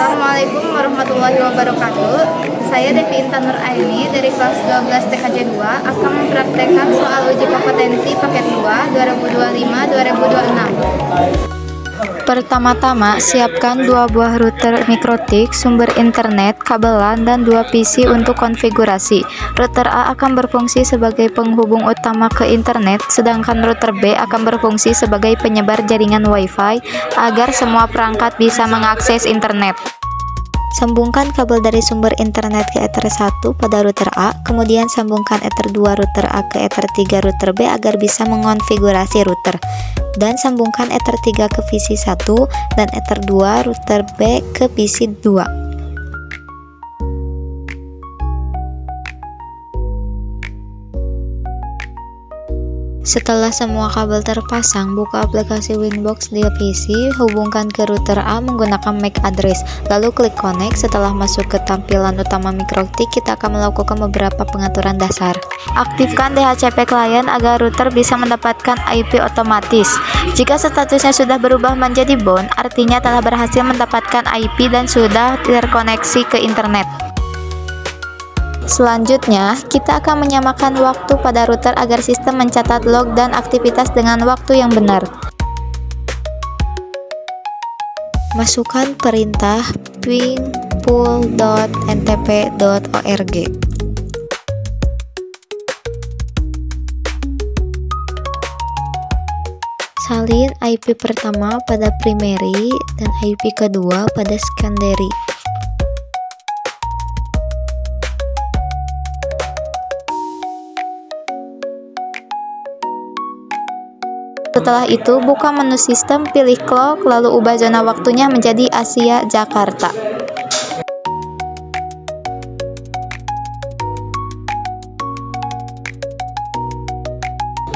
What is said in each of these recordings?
Assalamualaikum warahmatullahi wabarakatuh. Saya Devi Intan Nuraini dari kelas 12 TKJ 2 akan mempraktekkan soal uji kompetensi paket 2 2025-2026. Pertama-tama, siapkan 2 buah router mikrotik, sumber internet, kabelan, dan 2 PC untuk konfigurasi. Router A akan berfungsi sebagai penghubung utama ke internet, sedangkan router B akan berfungsi sebagai penyebar jaringan Wi-Fi agar semua perangkat bisa mengakses internet. Sambungkan kabel dari sumber internet ke Ether 1 pada router A, kemudian sambungkan Ether 2 router A ke Ether 3 router B agar bisa mengonfigurasi router. Dan sambungkan Ether 3 ke PC 1 dan Ether 2 router B ke PC 2. Setelah semua kabel terpasang, buka aplikasi Winbox di PC, hubungkan ke router A menggunakan MAC address, lalu klik connect. Setelah masuk ke tampilan utama mikrotik, kita akan melakukan beberapa pengaturan dasar. Aktifkan DHCP client agar router bisa mendapatkan IP otomatis. Jika statusnya sudah berubah menjadi bound, artinya telah berhasil mendapatkan IP dan sudah terkoneksi ke internet. Selanjutnya, kita akan menyamakan waktu pada router agar sistem mencatat log dan aktivitas dengan waktu yang benar. Masukkan perintah ping_pool.ntp.org. Salin IP pertama pada primary dan IP kedua pada secondary. Setelah itu, buka menu sistem, pilih clock, lalu ubah zona waktunya menjadi Asia Jakarta.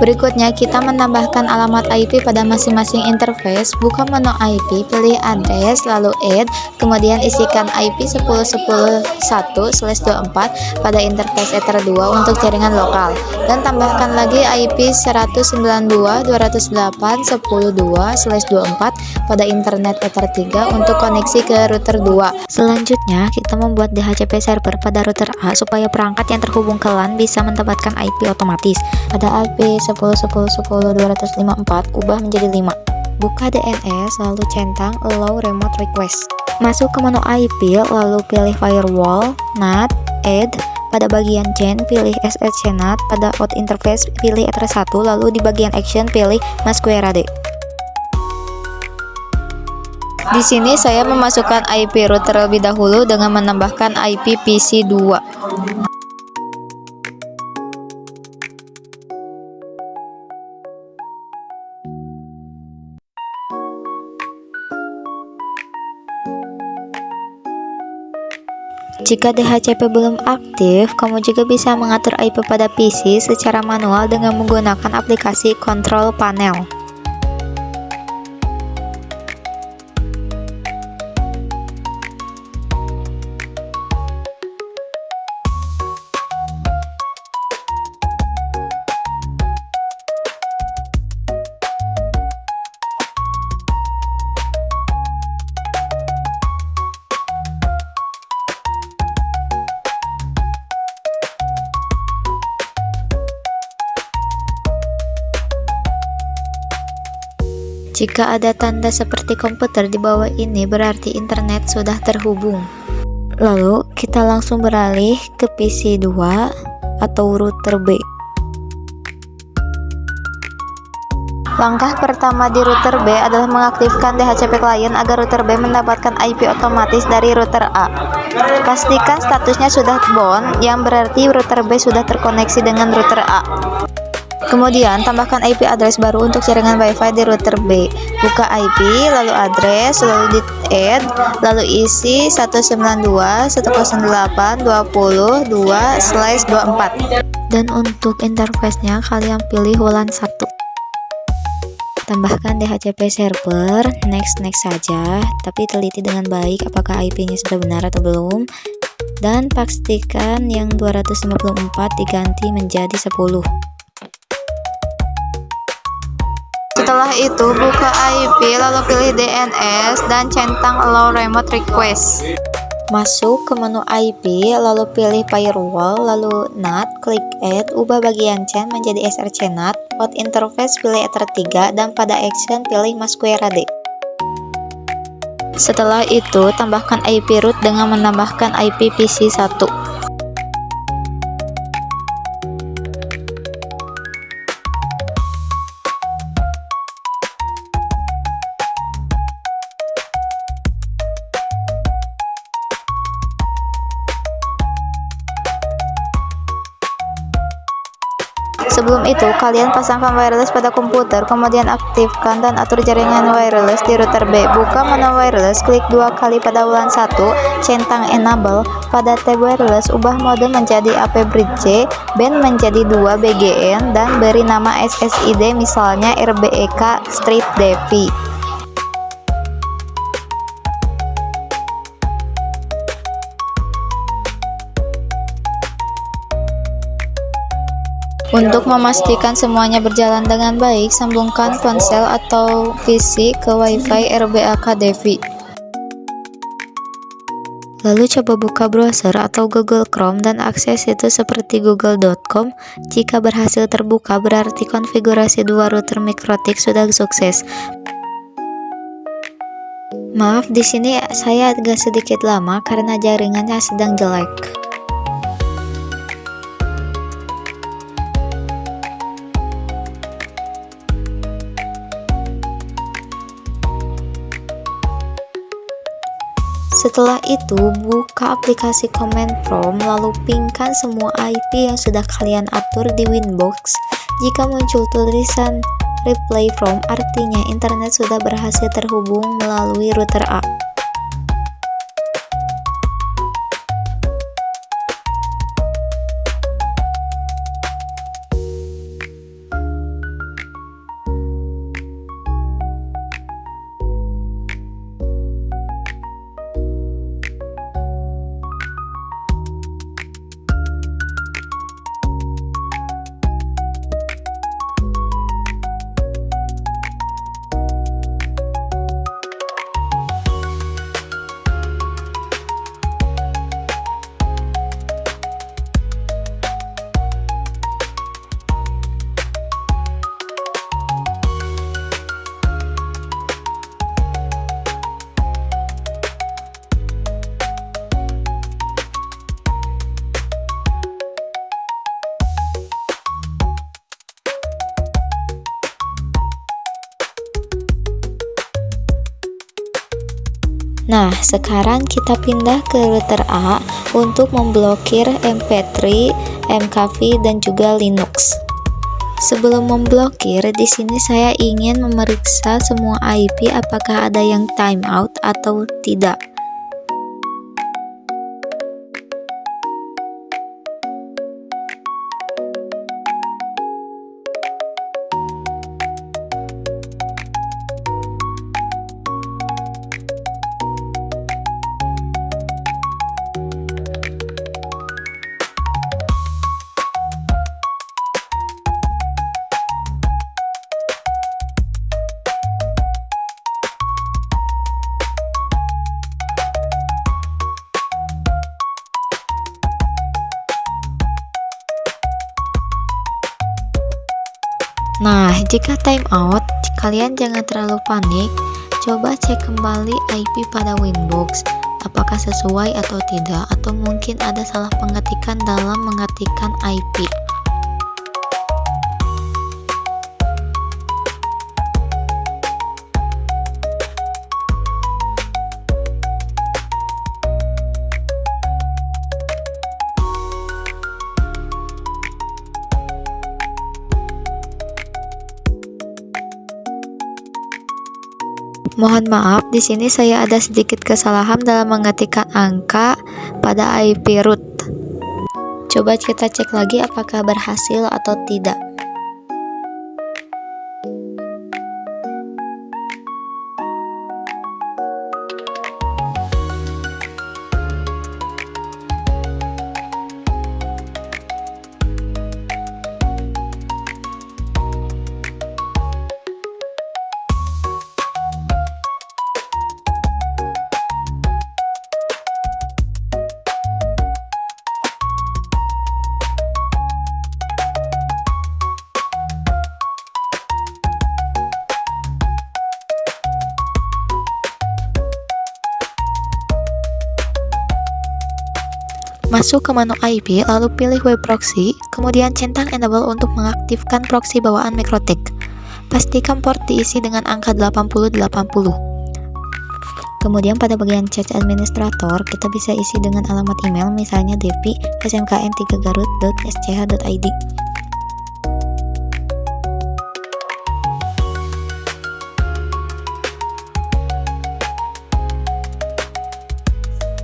Berikutnya, kita menambahkan alamat IP pada masing-masing interface. Buka menu IP, pilih address, lalu add, kemudian isikan IP 10.10.1/24 pada interface Ether 2 untuk jaringan lokal, dan tambahkan lagi IP 192.168.10.2/24 pada internet Ether 3 untuk koneksi ke router 2. Selanjutnya, kita membuat DHCP server pada router A supaya perangkat yang terhubung ke LAN bisa mendapatkan IP otomatis. Pada IP 10.10.10.254 ubah menjadi 5. Buka DNS lalu centang allow remote request. Masuk ke menu IP lalu pilih firewall, NAT, add. Pada bagian chain pilih SSC NAT. Pada out interface pilih Ether 1, lalu di bagian action pilih Masquerade. Di sini saya memasukkan IP router terlebih dahulu dengan menambahkan IP PC 2. Jika DHCP belum aktif, kamu juga bisa mengatur IP pada PC secara manual dengan menggunakan aplikasi Control Panel. Jika ada tanda seperti komputer di bawah ini, berarti internet sudah terhubung. Lalu, kita langsung beralih ke PC 2 atau router B. Langkah pertama di router B adalah mengaktifkan DHCP client agar router B mendapatkan IP otomatis dari router A. Pastikan statusnya sudah bound, yang berarti router B sudah terkoneksi dengan router A. Kemudian, tambahkan IP address baru untuk jaringan Wi-Fi di router B. Buka IP, lalu address, lalu di add, lalu isi 192.168.20.2/24. Dan untuk interface-nya, kalian pilih WLAN 1. Tambahkan DHCP server, next saja, tapi teliti dengan baik apakah IP-nya sudah benar atau belum. Dan pastikan yang 254 diganti menjadi 10. Setelah itu, buka IP, lalu pilih DNS, dan centang Allow Remote Request. Masuk ke menu IP, lalu pilih Firewall, lalu NAT, klik Add, ubah bagian chain menjadi SRC NAT, out interface pilih Ether3, dan pada action pilih Masquerade. Setelah itu, tambahkan IP root dengan menambahkan IP PC 1. Sebelum itu, kalian pasangkan wireless pada komputer, kemudian aktifkan dan atur jaringan wireless di router B. Buka menu wireless, klik 2 kali pada bulan 1, centang enable. Pada tab wireless, ubah mode menjadi AP Bridge, band menjadi 2 BGN, dan beri nama SSID misalnya RBEK Street Devi. Untuk memastikan semuanya berjalan dengan baik, sambungkan ponsel atau PC ke Wi-Fi RBEK Devi. Lalu coba buka browser atau Google Chrome dan akses situs seperti google.com. Jika berhasil terbuka, berarti konfigurasi 2 router MikroTik sudah sukses. Maaf, di sini saya agak sedikit lama karena jaringannya sedang jelek. Setelah itu, buka aplikasi Command Prompt, lalu pingkan semua IP yang sudah kalian atur di Winbox. Jika muncul tulisan Replay From, artinya internet sudah berhasil terhubung melalui router A. Nah, sekarang kita pindah ke router A untuk memblokir MP3, MKV, dan juga Linux. Sebelum memblokir, di sini saya ingin memeriksa semua IP apakah ada yang timeout atau tidak. Nah, jika timeout, kalian jangan terlalu panik. Coba cek kembali IP pada Winbox, apakah sesuai atau tidak, atau mungkin ada salah pengetikan dalam mengetikkan IP. Mohon maaf, di sini saya ada sedikit kesalahan dalam mengetikkan angka pada IP root. Coba kita cek lagi apakah berhasil atau tidak. Masuk ke menu IP, lalu pilih web proxy, kemudian centang enable untuk mengaktifkan proxy bawaan MikroTik. Pastikan port diisi dengan angka 8080. Kemudian pada bagian chat administrator, kita bisa isi dengan alamat email, misalnya devi@smkn3garut.sch.id.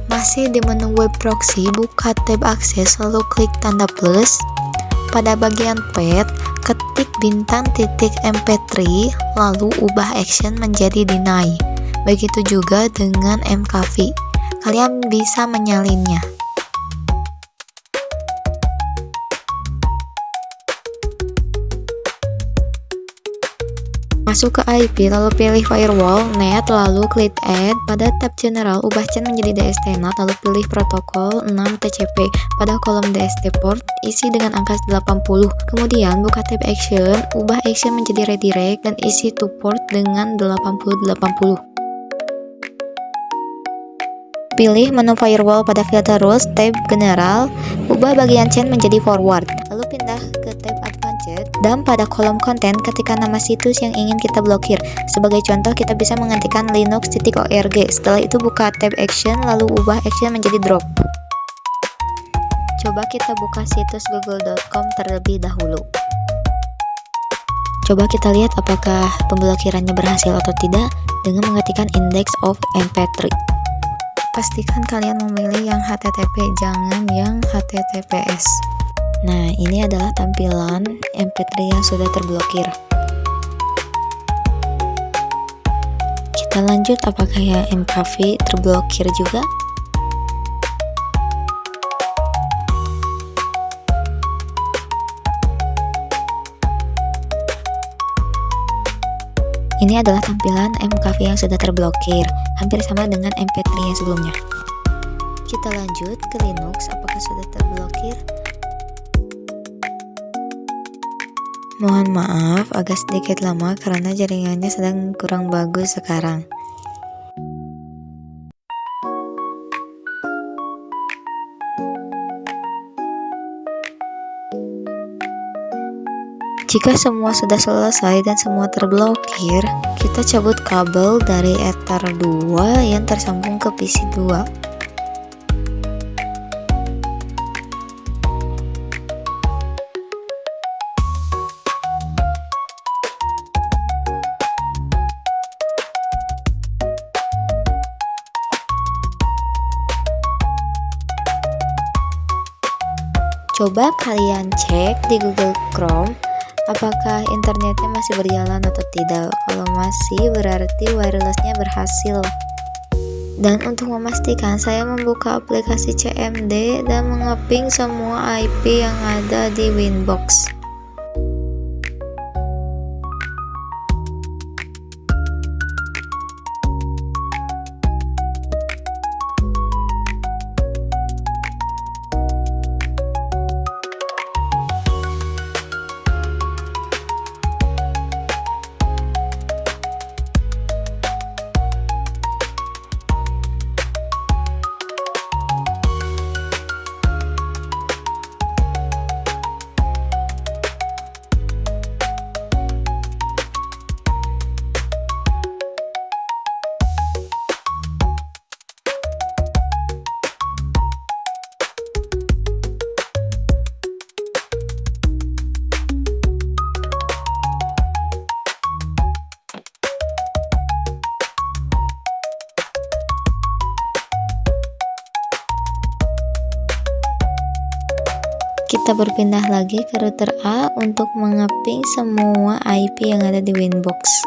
Masih di menu web proxy, buka tab akses lalu klik tanda plus. Pada bagian path, ketik *mp3 lalu ubah action menjadi deny. Begitu juga dengan mkv. Kalian bisa menyalinnya. Masuk ke IP, lalu pilih firewall, net, lalu klik add. Pada tab general, ubah chain menjadi DST-NAT, lalu pilih protokol 6 TCP. Pada kolom DST port, isi dengan angka 80. Kemudian buka tab action, ubah action menjadi redirect, dan isi to port dengan 8080. Pilih menu firewall pada filter rules, tab general, ubah bagian chain menjadi forward. Lalu pindah ke tab advanced, dan pada kolom konten ketikkan nama situs yang ingin kita blokir. Sebagai contoh, kita bisa menggantikan linux.org. Setelah itu buka tab action, lalu ubah action menjadi drop. Coba kita buka situs google.com terlebih dahulu. Coba kita lihat apakah pemblokirannya berhasil atau tidak dengan mengetikkan index of mp3. Pastikan kalian memilih yang HTTP, jangan yang HTTPS. Nah, ini adalah tampilan mp3 yang sudah terblokir. Kita lanjut, apakah yang mkv terblokir juga? Ini adalah tampilan mkv yang sudah terblokir, hampir sama dengan mp3 yang sebelumnya. Kita lanjut ke Linux, apakah sudah terblokir? Mohon maaf, agak sedikit lama karena jaringannya sedang kurang bagus sekarang. Jika semua sudah selesai dan semua terblokir, kita cabut kabel dari Ether 2 yang tersambung ke PC 2. Coba kalian cek di Google Chrome apakah internetnya masih berjalan atau tidak. Kalau masih, berarti wirelessnya berhasil. Dan untuk memastikan, saya membuka aplikasi CMD dan mengeping semua IP yang ada di Winbox. Kita berpindah lagi ke router A untuk mengeping semua IP yang ada di Winbox.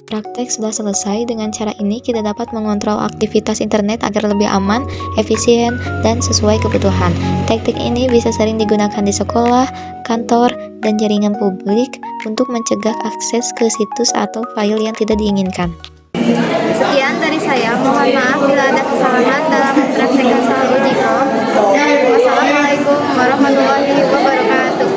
Praktek sudah selesai. Dengan cara ini kita dapat mengontrol aktivitas internet agar lebih aman, efisien, dan sesuai kebutuhan. Teknik ini bisa sering digunakan di sekolah, kantor, dan jaringan publik untuk mencegah akses ke situs atau file yang tidak diinginkan. Sekian dari saya, mohon maaf bila ada kesalahan dalam mempraktikkan soal uji kom. Wassalamualaikum warahmatullahi wabarakatuh.